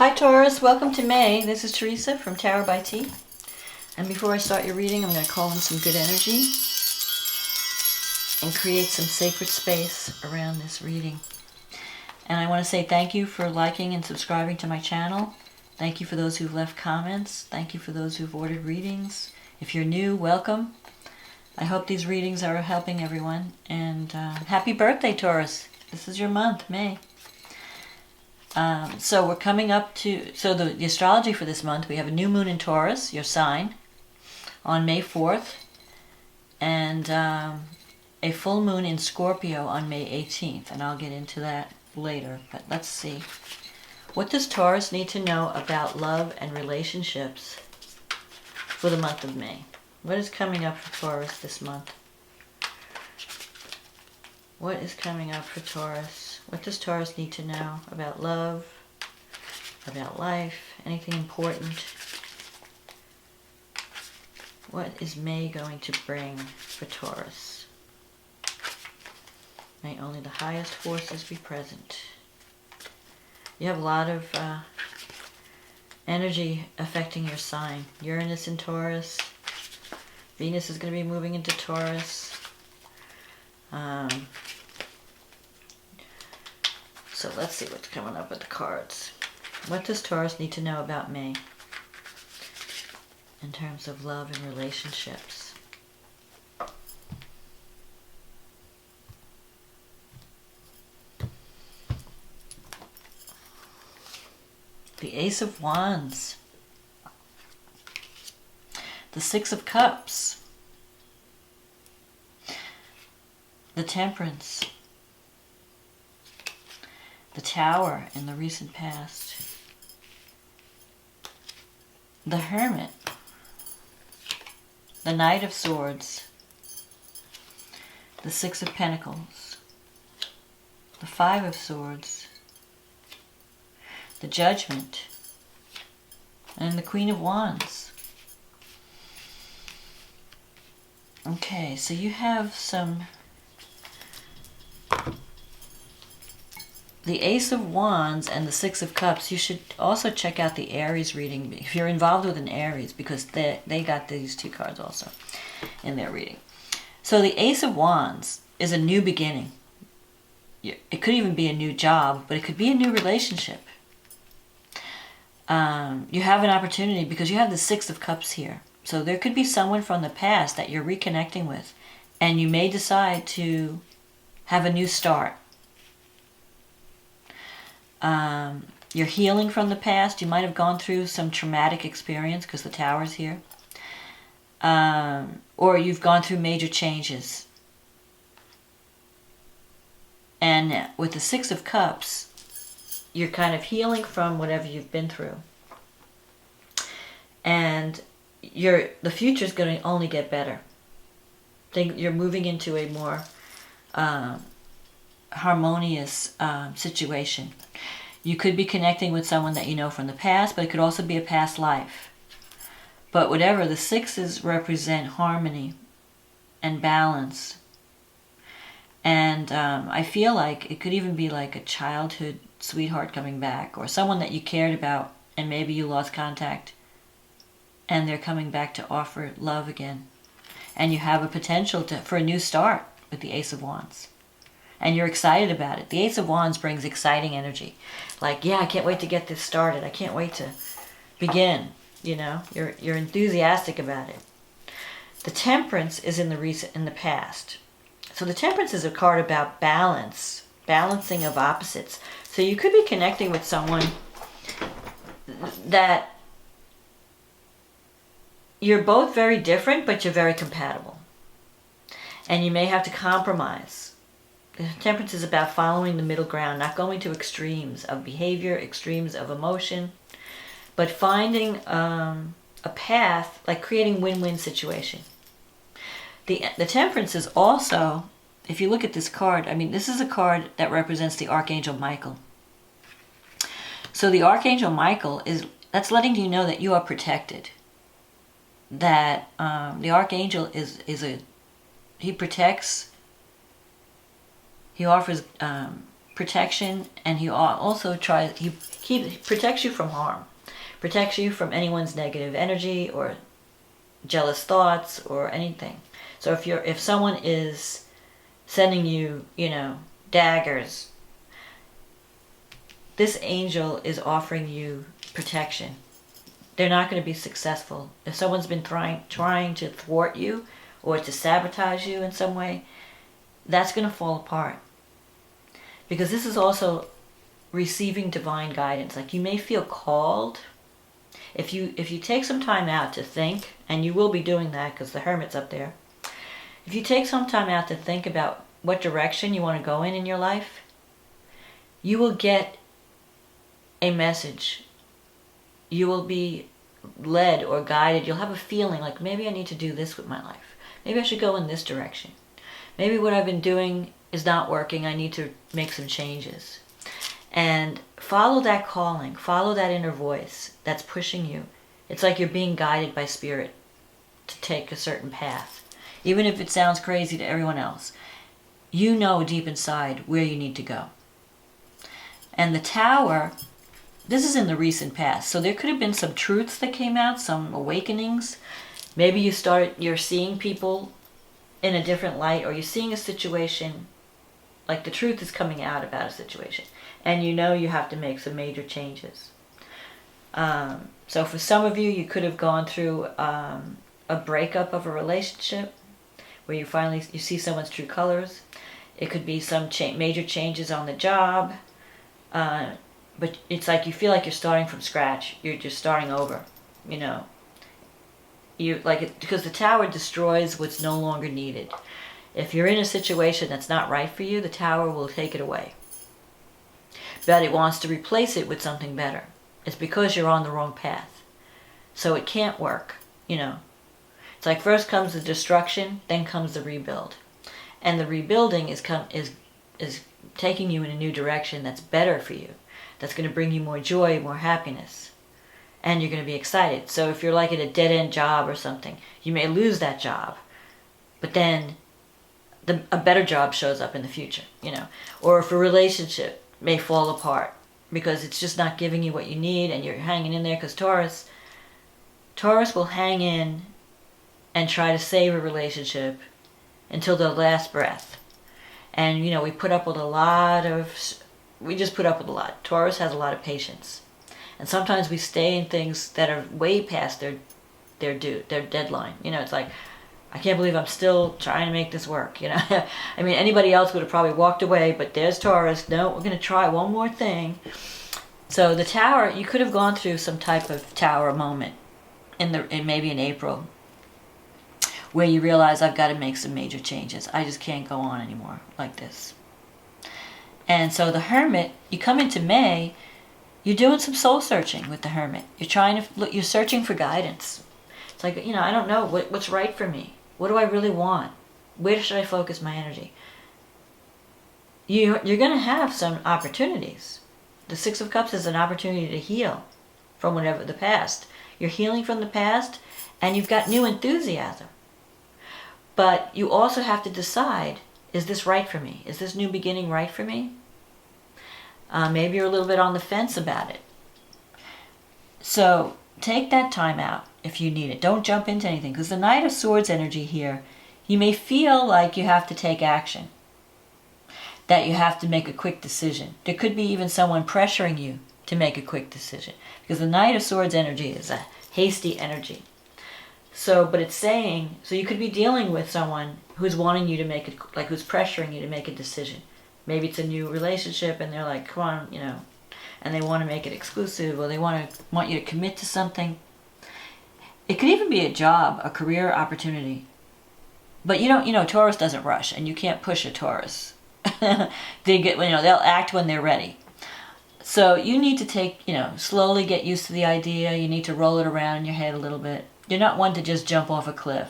Hi Taurus, welcome to May. This is Teresa from Tarot by T. And before I start your reading, I'm going to call in some good energy and create some sacred space around this reading. And I want to say thank you for liking and subscribing to my channel. Thank you for those who've left comments. Thank you for those who've ordered readings. If you're new, welcome. I hope these readings are helping everyone. And happy birthday, Taurus. This is your month, May. So we're coming up to, the astrology for this month, we have a new moon in Taurus, your sign, on May 4th, and a full moon in Scorpio on May 18th, and I'll get into that later, but let's see. What does Taurus need to know about love and relationships for the month of May? What is coming up for Taurus this month? What is coming up for Taurus? What does Taurus need to know about love, about life, anything important? What is May going to bring for Taurus? May only the highest forces be present. You have a lot of energy affecting your sign. Uranus in Taurus. Venus is going to be moving into Taurus. So let's see what's coming up with the cards. What does Taurus need to know about May in terms of love and relationships? The Ace of Wands. The Six of Cups. The Temperance. The Tower in the recent past. The Hermit. The Knight of Swords. The Six of Pentacles. The Five of Swords. The Judgment. And the Queen of Wands. Okay, so you have some... The Ace of Wands and the Six of Cups, you should also check out the Aries reading if you're involved with an Aries, because they got these two cards also in their reading. So the Ace of Wands is a new beginning. It could even be a new job, but it could be a new relationship. You have an opportunity because you have the Six of Cups here. So there could be someone from the past that you're reconnecting with, and you may decide to have a new start. You're healing from the past. You might have gone through some traumatic experience because the Tower's here. Or you've gone through major changes. And with the Six of Cups, you're kind of healing from whatever you've been through. And the future's going to only get better. You're moving into a more harmonious situation. You could be connecting with someone that you know from the past, but it could also be a past life. But whatever, the sixes represent harmony and balance. And I feel like it could even be like a childhood sweetheart coming back, or someone that you cared about and maybe you lost contact and they're coming back to offer love again. And you have a potential for a new start with the Ace of Wands. And you're excited about it. The Ace of Wands brings exciting energy. Like, yeah, I can't wait to get this started. I can't wait to begin. You know, you're enthusiastic about it. The Temperance is in the past. So the Temperance is a card about balance, balancing of opposites. So you could be connecting with someone that you're both very different, but you're very compatible. And you may have to compromise. The Temperance is about following the middle ground, not going to extremes of behavior, extremes of emotion, but finding a path, like creating win-win situation. The Temperance is also, if you look at this card, I mean, this is a card that represents the Archangel Michael. So the Archangel Michael that's letting you know that you are protected. That the Archangel he protects. He offers protection, and he also protects you from harm, protects you from anyone's negative energy or jealous thoughts or anything. So if someone is sending you, daggers, this angel is offering you protection. They're not going to be successful. If someone's been trying to thwart you or to sabotage you in some way, that's going to fall apart. Because this is also receiving divine guidance. Like, you may feel called. If you take some time out to think, and you will be doing that because the Hermit's up there. If you take some time out to think about what direction you want to go in your life, you will get a message. You will be led or guided. You'll have a feeling like, maybe I need to do this with my life. Maybe I should go in this direction. Maybe what I've been doing is not working. I need to make some changes. And follow that calling. Follow that inner voice that's pushing you. It's like you're being guided by spirit to take a certain path. Even if it sounds crazy to everyone else, you know deep inside where you need to go. And the Tower, this is in the recent past, so there could have been some truths that came out, some awakenings. Maybe you're seeing people in a different light, or you're seeing a situation, like the truth is coming out about a situation, and you have to make some major changes. So for some of you, you could have gone through a breakup of a relationship, where you see someone's true colors. It could be some major changes on the job. But it's like you feel like you're starting from scratch. You're just starting over, because the Tower destroys what's no longer needed. If you're in a situation that's not right for you, the Tower will take it away. But it wants to replace it with something better. It's because you're on the wrong path. So it can't work, It's like first comes the destruction, then comes the rebuild. And the rebuilding is taking you in a new direction that's better for you. That's going to bring you more joy, more happiness. And you're going to be excited. So if you're like at a dead-end job or something, you may lose that job. But then a better job shows up in the future, Or if a relationship may fall apart because it's just not giving you what you need and you're hanging in there, because Taurus will hang in and try to save a relationship until the last breath. And, we just put up with a lot. Taurus has a lot of patience. And sometimes we stay in things that are way past their deadline. It's like, I can't believe I'm still trying to make this work, I mean, anybody else would have probably walked away, but there's Taurus. No, we're going to try one more thing. So the Tower, you could have gone through some type of Tower moment maybe in April, where you realize, I've got to make some major changes. I just can't go on anymore like this. And so the Hermit, you come into May, you're doing some soul searching with the Hermit. You're searching for guidance. It's like, I don't know what's right for me. What do I really want? Where should I focus my energy? You're going to have some opportunities. The Six of Cups is an opportunity to heal from whatever the past. You're healing from the past, and you've got new enthusiasm. But you also have to decide, is this right for me? Is this new beginning right for me? Maybe you're a little bit on the fence about it. So take that time out if you need it. Don't jump into anything, because the Knight of Swords energy here, you may feel like you have to take action, that you have to make a quick decision. There could be even someone pressuring you to make a quick decision, because the Knight of Swords energy is a hasty energy. But it's saying, so you could be dealing with someone who's wanting you to who's pressuring you to make a decision. Maybe it's a new relationship and they're like, come on, and they want to make it exclusive, or they want you to commit to something. It could even be a job, a career opportunity. But Taurus doesn't rush, and you can't push a Taurus. They'll act when they're ready. So you need to slowly get used to the idea. You need to roll it around in your head a little bit. You're not one to just jump off a cliff.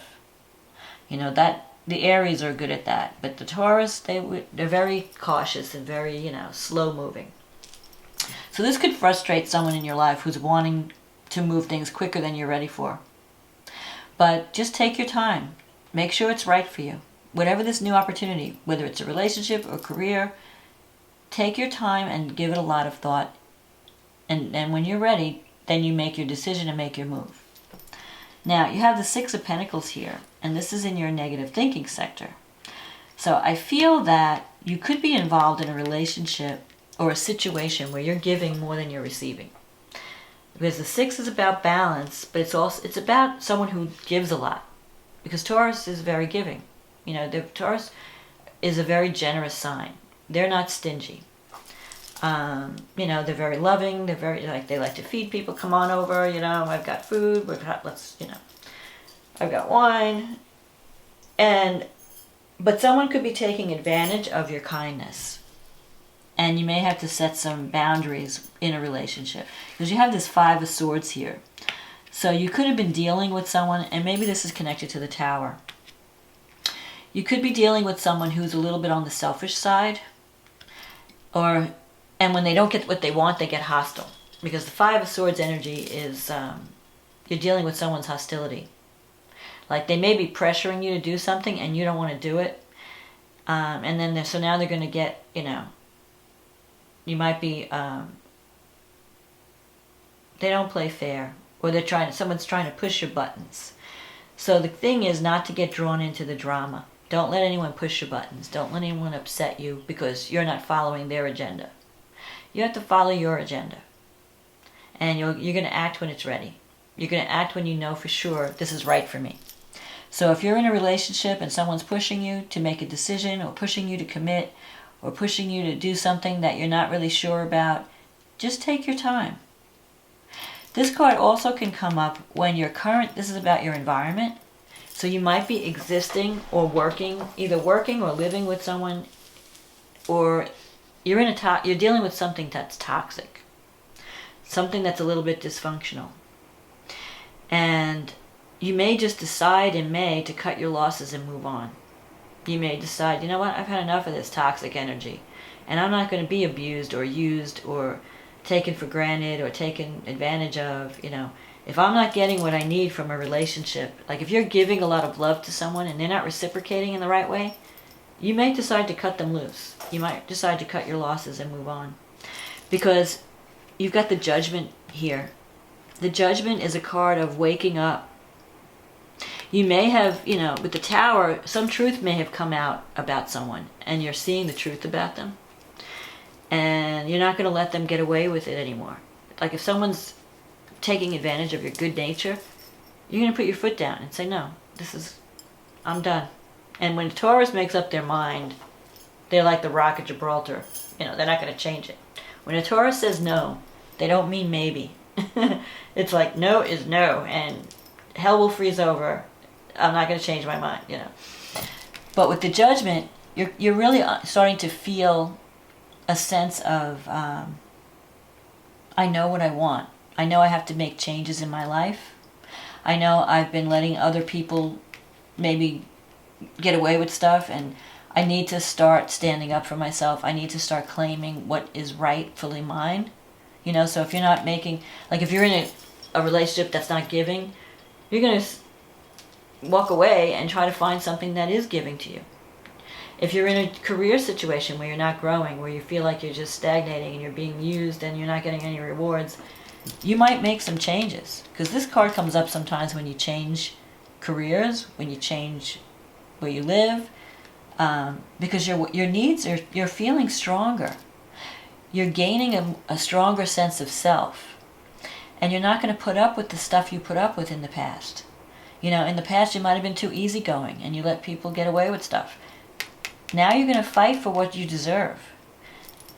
The Aries are good at that. But the Taurus, they're very cautious and very, slow moving. So this could frustrate someone in your life who's wanting to move things quicker than you're ready for. But just take your time. Make sure it's right for you. Whatever this new opportunity, whether it's a relationship or career, take your time and give it a lot of thought And when you're ready, then you make your decision and make your move. Now, you have the Six of Pentacles here, and this is in your negative thinking sector. So I feel that you could be involved in a relationship or a situation where you're giving more than you're receiving. Because the Six is about balance, but it's about someone who gives a lot. Because Taurus is very giving. You know, Taurus is a very generous sign. They're not stingy. You know, they're very loving. They're very, they like to feed people. Come on over, you know, I've got food. I've got wine. But someone could be taking advantage of your kindness. And you may have to set some boundaries in a relationship. Because you have this Five of Swords here. So you could have been dealing with someone, and maybe this is connected to the Tower. You could be dealing with someone who's a little bit on the selfish side. And when they don't get what they want, they get hostile. Because the Five of Swords energy is, you're dealing with someone's hostility. Like they may be pressuring you to do something and you don't want to do it. And then so now they're going to get, you know, you might be, they don't play fair. Or someone's trying to push your buttons. So the thing is not to get drawn into the drama. Don't let anyone push your buttons. Don't let anyone upset you because you're not following their agenda. You have to follow your agenda. And you're going to act when it's ready. You're going to act when you know for sure this is right for me. So if you're in a relationship and someone's pushing you to make a decision or pushing you to commit or pushing you to do something that you're not really sure about, just take your time. This card also can come up when this is about your environment. So you might be existing or working, either working or living with someone, or you're dealing with something that's toxic. Something that's a little bit dysfunctional. And you may just decide in May to cut your losses and move on. You may decide, you know what, I've had enough of this toxic energy. And I'm not going to be abused or used or taken for granted or taken advantage of, you know. If I'm not getting what I need from a relationship, like if you're giving a lot of love to someone and they're not reciprocating in the right way, you may decide to cut them loose. You might decide to cut your losses and move on. Because you've got the Judgment here. The Judgment is a card of waking up. You may have, you know, with the Tower, some truth may have come out about someone and you're seeing the truth about them. And you're not going to let them get away with it anymore. Like if someone's taking advantage of your good nature, you're going to put your foot down and say, no, I'm done. And when Taurus makes up their mind, they're like the Rock of Gibraltar. You know, they're not going to change it. When a Taurus says no, they don't mean maybe. It's like no is no, and hell will freeze over. I'm not going to change my mind, you know. But with the Judgment, you're really starting to feel a sense of, I know what I want. I know I have to make changes in my life. I know I've been letting other people maybe get away with stuff, and I need to start standing up for myself. I need to start claiming what is rightfully mine. You know, so if you're not making, like if you're in a relationship that's not giving, you're going to walk away and try to find something that is giving to you. If you're in a career situation where you're not growing, where you feel like you're just stagnating and you're being used and you're not getting any rewards, you might make some changes. Because this card comes up sometimes when you change careers, when you change where you live, because your needs you're feeling stronger. You're gaining a stronger sense of self. And you're not going to put up with the stuff you put up with in the past. You know, in the past you might have been too easygoing and you let people get away with stuff. Now you're going to fight for what you deserve.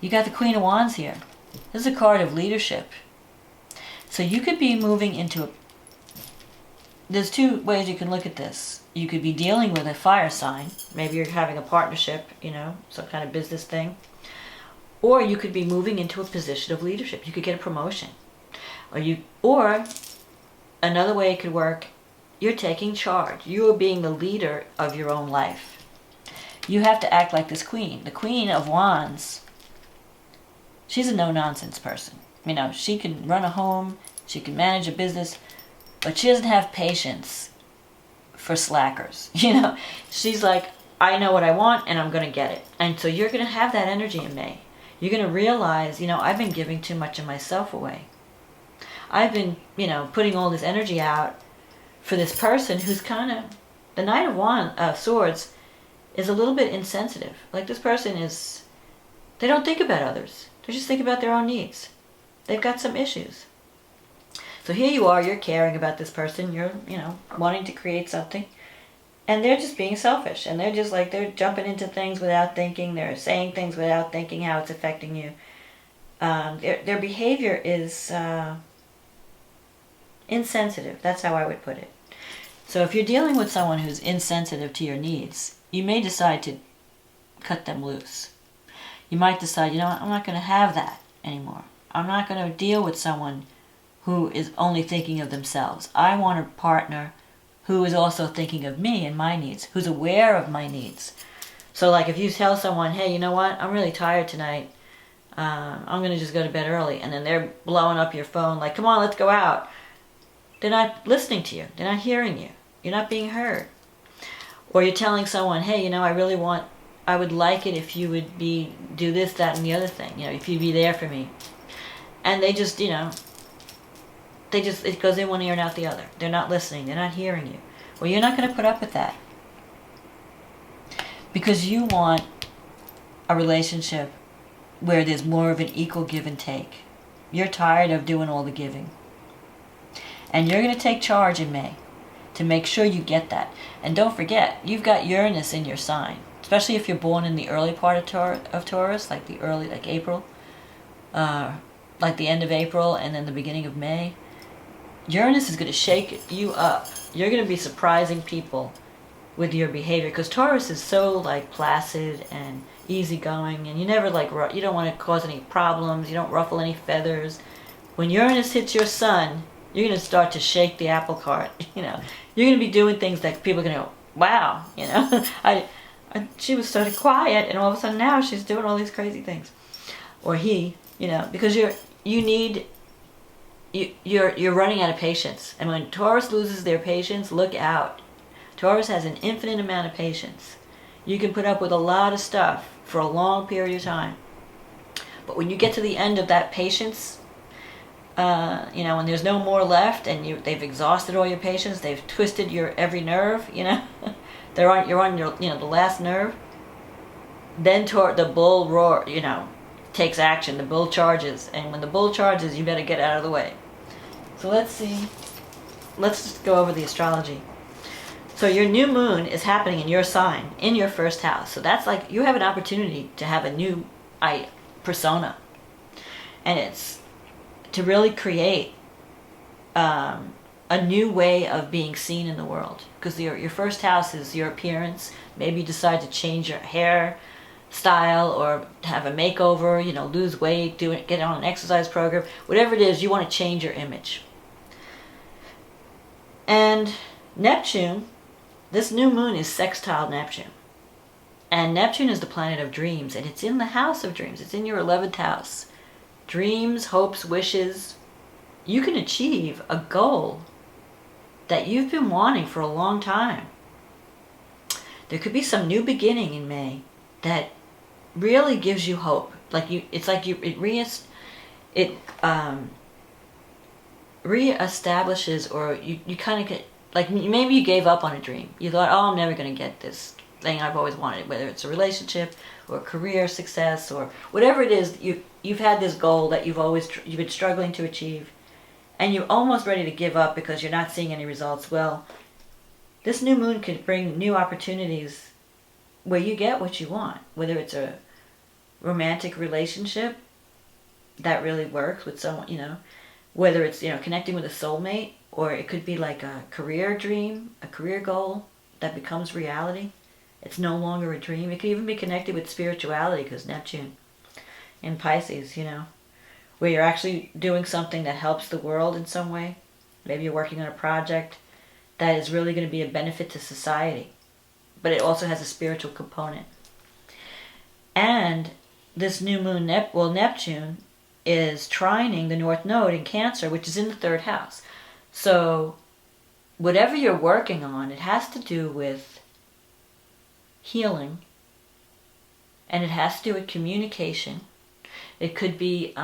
You got the Queen of Wands here. This is a card of leadership. So you could be moving into there's two ways you can look at this. You could be dealing with a fire sign. Maybe you're having a partnership, you know, some kind of business thing. Or you could be moving into a position of leadership. You could get a promotion. Or another way it could work, you're taking charge. You are being the leader of your own life. You have to act like this queen. The Queen of Wands, she's a no-nonsense person. You know, she can run a home, she can manage a business, but she doesn't have patience for slackers. You know, she's like, I know what I want and I'm going to get it. And so you're going to have that energy in May. You're going to realize, I've been giving too much of myself away. I've been, putting all this energy out for this person who's kind of, the Knight of Swords is a little bit insensitive. Like this person is, they don't think about others. They just think about their own needs. They've got some issues. So here you are, you're caring about this person, you're, wanting to create something. And they're just being selfish. And they're just like, they're jumping into things without thinking. They're saying things without thinking how it's affecting you. Their behavior is insensitive. That's how I would put it. So if you're dealing with someone who's insensitive to your needs, you may decide to cut them loose. You might decide, I'm not going to have that anymore. I'm not going to deal with someone who is only thinking of themselves. I want a partner who is also thinking of me and my needs, who's aware of my needs. So like if you tell someone, hey, you know what, I'm really tired tonight, I'm going to just go to bed early, and then they're blowing up your phone like, come on, let's go out. They're not listening to you. They're not hearing you. You're not being heard. Or you're telling someone, hey, I would like it if you would do this, that, and the other thing, if you'd be there for me. And they just, it goes in one ear and out the other. They're not listening. They're not hearing you. Well, you're not going to put up with that. Because you want a relationship where there's more of an equal give and take. You're tired of doing all the giving. And you're going to take charge in May to make sure you get that. And don't forget, you've got Uranus in your sign. Especially if you're born in the early part of Taurus, like April. Like the end of April and then the beginning of May. Uranus is going to shake you up. You're going to be surprising people with your behavior, because Taurus is so like placid and easygoing, and you never you don't want to cause any problems. You don't ruffle any feathers. When Uranus hits your sun, you're going to start to shake the apple cart. You're going to be doing things that people are going to go, wow. She was sort of quiet, and all of a sudden now she's doing all these crazy things, or he, because you're running out of patience. And when Taurus loses their patience, look out. Taurus has an infinite amount of patience. You can put up with a lot of stuff for a long period of time. But when you get to the end of that patience, when there's no more left and they've exhausted all your patience, they've twisted your every nerve, you're on your, the last nerve, then the bull roar, takes action. The bull charges. And when the bull charges, you better get out of the way. So let's see. Let's just go over the astrology. So your new moon is happening in your sign, in your first house. So that's like you have an opportunity to have a new persona. And it's to really create a new way of being seen in the world. Because your first house is your appearance. Maybe you decide to change your hair style or have a makeover, lose weight, get on an exercise program. Whatever it is, you want to change your image. And Neptune, this new moon is sextile Neptune. And Neptune is the planet of dreams, and it's in the house of dreams. It's in your 11th house. Dreams, hopes, wishes. You can achieve a goal that you've been wanting for a long time. There could be some new beginning in May that really gives you hope. It reestablishes, or you kind of get, maybe you gave up on a dream. You thought, oh, I'm never going to get this thing I've always wanted, whether it's a relationship or career success or whatever it is. You've had this goal that you've been struggling to achieve, and you're almost ready to give up because you're not seeing any results. Well, this new moon could bring new opportunities where you get what you want, whether it's a romantic relationship that really works with someone, whether it's, connecting with a soulmate, or it could be like a career dream, a career goal that becomes reality. It's no longer a dream. It could even be connected with spirituality, because Neptune in Pisces, where you're actually doing something that helps the world in some way. Maybe you're working on a project that is really going to be a benefit to society, but it also has a spiritual component. And this new moon, Neptune, is trining the North Node in Cancer, which is in the 3rd house. So whatever you're working on, it has to do with healing, and it has to do with communication. It could be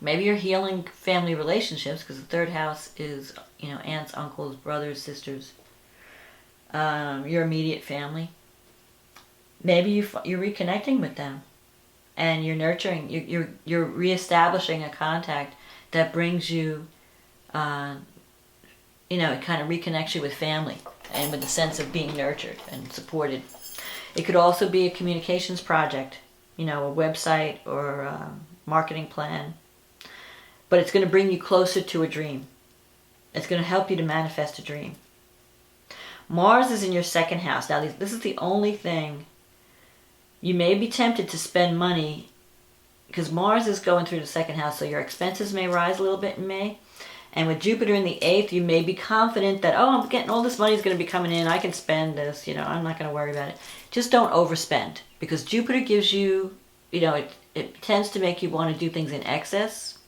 maybe you're healing family relationships, because the third house is, aunts, uncles, brothers, sisters, your immediate family. Maybe you're reconnecting with them, and you're nurturing, you're reestablishing a contact that brings you, it kind of reconnects you with family and with the sense of being nurtured and supported. It could also be a communications project, a website or a marketing plan. But it's going to bring you closer to a dream. It's going to help you to manifest a dream. Mars is in your second house. Now, this is the only thing. You may be tempted to spend money because Mars is going through the second house, so your expenses may rise a little bit in May. And with Jupiter in the 8th, you may be confident that, I'm getting all this money is going to be coming in. I can spend this, I'm not going to worry about it. Just don't overspend, because Jupiter gives you, it tends to make you want to do things in excess.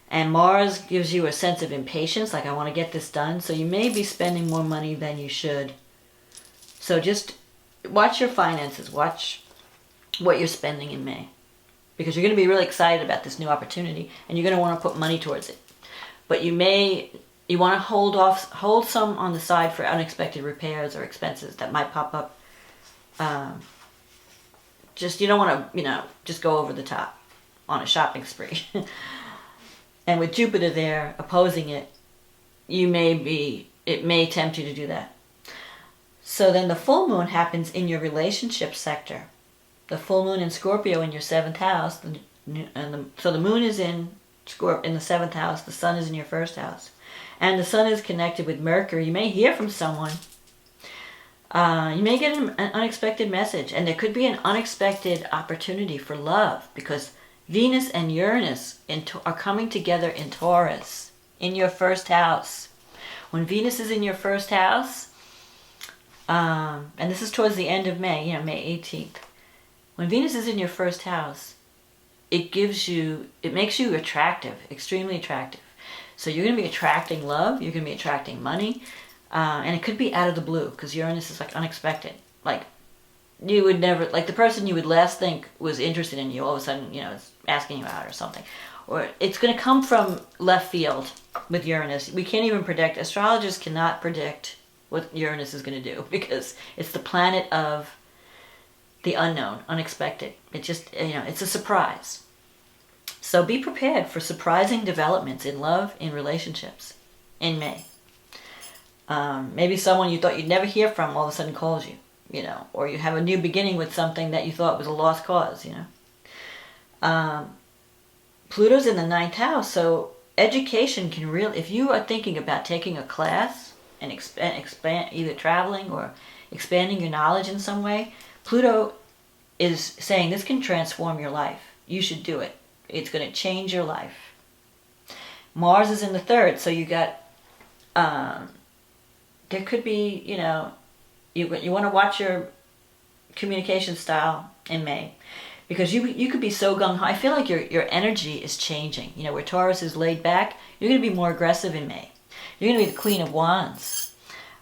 And Mars gives you a sense of impatience, like I want to get this done. So you may be spending more money than you should. So just watch your finances. Watch what you're spending in May. Because you're going to be really excited about this new opportunity, and you're going to want to put money towards it. But you want to hold some on the side for unexpected repairs or expenses that might pop up. You don't want to, just go over the top on a shopping spree. And with Jupiter there opposing it, it may tempt you to do that. So then the full moon happens in your relationship sector. The full moon in Scorpio in your 7th house. So the moon is in the 7th house. The sun is in your 1st house. And the sun is connected with Mercury. You may hear from someone. You may get an unexpected message. And there could be an unexpected opportunity for love, because Venus and Uranus are coming together in Taurus, in your 1st house. When Venus is in your 1st house, and this is towards the end of May, May 18th. When Venus is in your 1st house, it makes you attractive, extremely attractive. So you're going to be attracting love, you're going to be attracting money, and it could be out of the blue, because Uranus is like unexpected. Like, you would never, like the person you would last think was interested in you, all of a sudden, is asking you out or something. Or it's going to come from left field with Uranus. We can't even predict, astrologers cannot predict what Uranus is going to do, because it's the planet of the unknown, unexpected. It just, it's a surprise. So be prepared for surprising developments in love, in relationships, in May. Maybe someone you thought you'd never hear from all of a sudden calls you. Or you have a new beginning with something that you thought was a lost cause, Pluto's in the 9th house, so education can really, if you are thinking about taking a class and expand either traveling or expanding your knowledge in some way, Pluto is saying this can transform your life. You should do it. It's going to change your life. Mars is in the 3rd, so you got, there could be, you want to watch your communication style in May, because you could be so gung-ho. I feel like your energy is changing. Where Taurus is laid back, you're going to be more aggressive in May. You're going to be the Queen of Wands,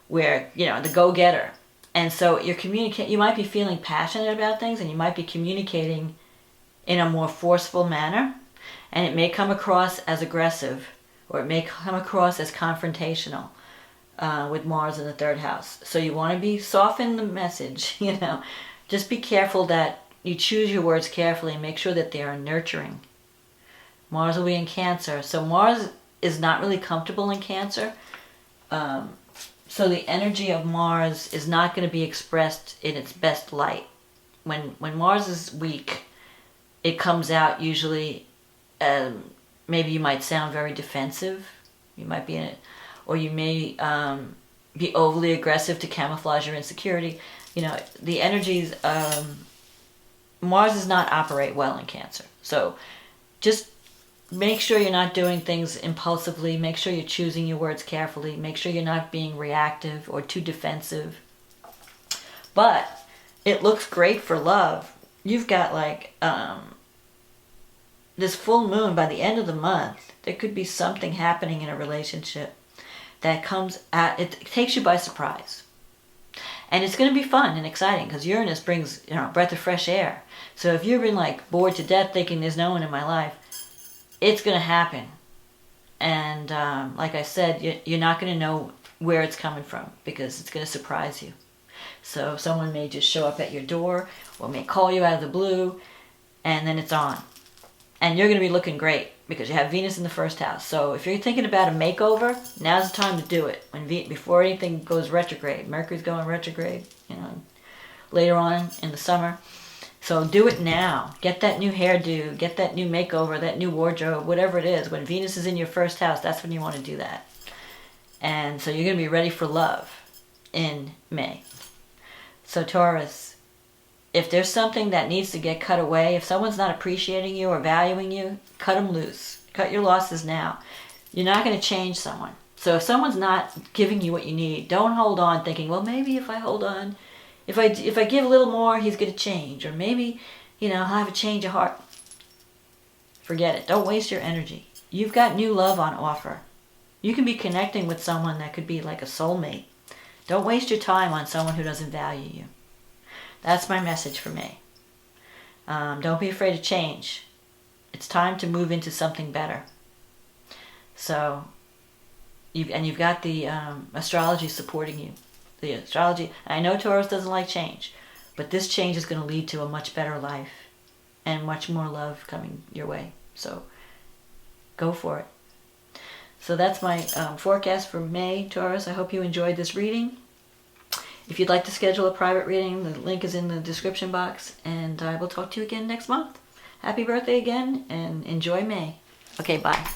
where, the go-getter. And so you might be feeling passionate about things, and you might be communicating in a more forceful manner, and it may come across as aggressive, or it may come across as confrontational. With Mars in the 3rd house. So you want to soften the message, Just be careful that you choose your words carefully and make sure that they are nurturing. Mars will be in Cancer. So Mars is not really comfortable in Cancer. So the energy of Mars is not going to be expressed in its best light. When Mars is weak, it comes out usually, maybe you might sound very defensive. You might be in it. Or you may be overly aggressive to camouflage your insecurity. The energies, Mars does not operate well in Cancer. So just make sure you're not doing things impulsively. Make sure you're choosing your words carefully. Make sure you're not being reactive or too defensive. But it looks great for love. You've got this full moon by the end of the month. There could be something happening in a relationship that it takes you by surprise. And it's going to be fun and exciting because Uranus brings, a breath of fresh air. So if you've been like bored to death thinking there's no one in my life, it's going to happen. And like I said, you're not going to know where it's coming from because it's going to surprise you. So someone may just show up at your door or may call you out of the blue, and then it's on. And you're going to be looking great because you have Venus in the first house. So if you're thinking about a makeover, now's the time to do it. Before anything goes retrograde. Mercury's going retrograde, later on in the summer. So do it now. Get that new hairdo, get that new makeover, that new wardrobe, whatever it is. When Venus is in your first house, that's when you want to do that. And so you're going to be ready for love in May. So Taurus, if there's something that needs to get cut away, if someone's not appreciating you or valuing you, cut them loose. Cut your losses now. You're not going to change someone. So if someone's not giving you what you need, don't hold on thinking, well, maybe if I hold on, if I give a little more, he's going to change. Or maybe, I'll have a change of heart. Forget it. Don't waste your energy. You've got new love on offer. You can be connecting with someone that could be like a soulmate. Don't waste your time on someone who doesn't value you. That's my message for May. Don't be afraid of change. It's time to move into something better. So, you've got the astrology supporting you. The astrology, I know Taurus doesn't like change, but this change is going to lead to a much better life and much more love coming your way. So, go for it. So that's my forecast for May, Taurus. I hope you enjoyed this reading. If you'd like to schedule a private reading, the link is in the description box. And I will talk to you again next month. Happy birthday again, and enjoy May. Okay, bye.